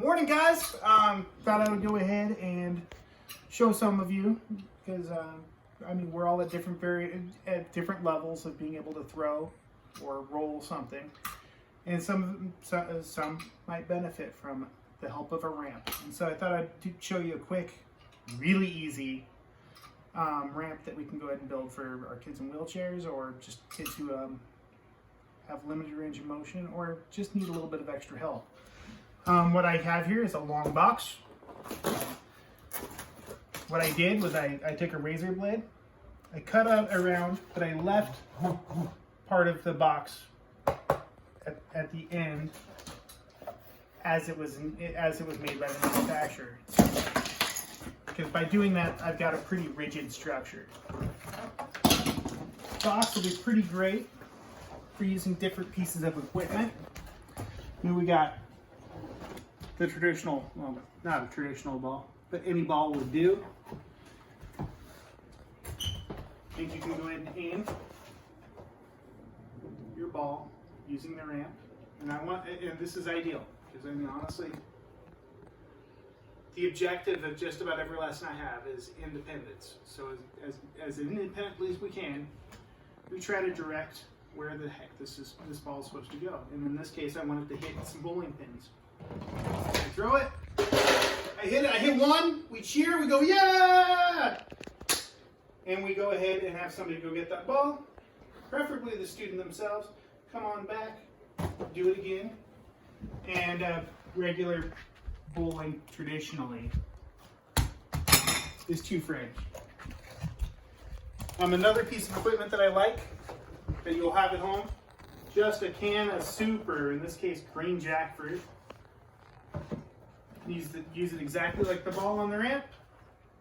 Morning, guys. Thought I would go ahead and show some of you because I mean we're all at different levels of being able to throw or roll something, and some might benefit from the help of a ramp. And so I thought I'd show you a quick, really easy ramp that we can go ahead and build for our kids in wheelchairs or just kids who have limited range of motion or just need a little bit of extra help. What I have here is a long box. What I did was I took a razor blade, I cut out around, but I left part of the box at the end as it was made by the manufacturer. Because by doing that, I've got a pretty rigid structure. The box will be pretty great for using different pieces of equipment. Here we got the traditional, well, not a traditional ball, but any ball would do. I think you can go ahead and aim your ball using the ramp. And this is ideal, because I mean, honestly, the objective of just about every lesson I have is independence. So as independently as we can, we try to direct where the heck this ball is supposed to go. And in this case, I wanted to hit some bowling pins. I throw it, I hit it, I hit one, we cheer, we go, yeah! And we go ahead and have somebody go get that ball, preferably the student themselves, come on back, do it again. And regular bowling traditionally is 2 frames. Another piece of equipment that I like that you'll have at home, just a can of soup, or in this case green jackfruit. Use it exactly like the ball on the ramp.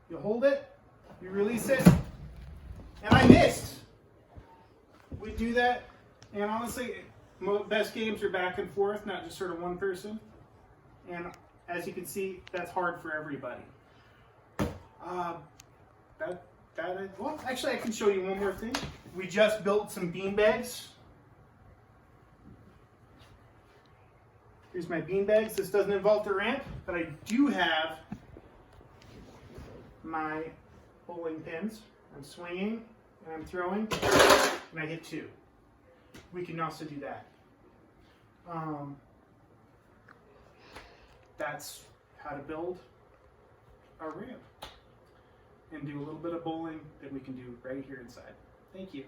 You hold it, you release it, and I missed. We do that, and honestly, best games are back and forth, not just sort of one person. And as you can see, that's hard for everybody. Well, actually, I can show you one more thing. We just built some bean bags. Here's my bean bags. This doesn't involve the ramp, but I do have my bowling pins. I'm swinging and I'm throwing, and I hit 2. We can also do that. That's how to build a ramp and do a little bit of bowling that we can do right here inside. Thank you.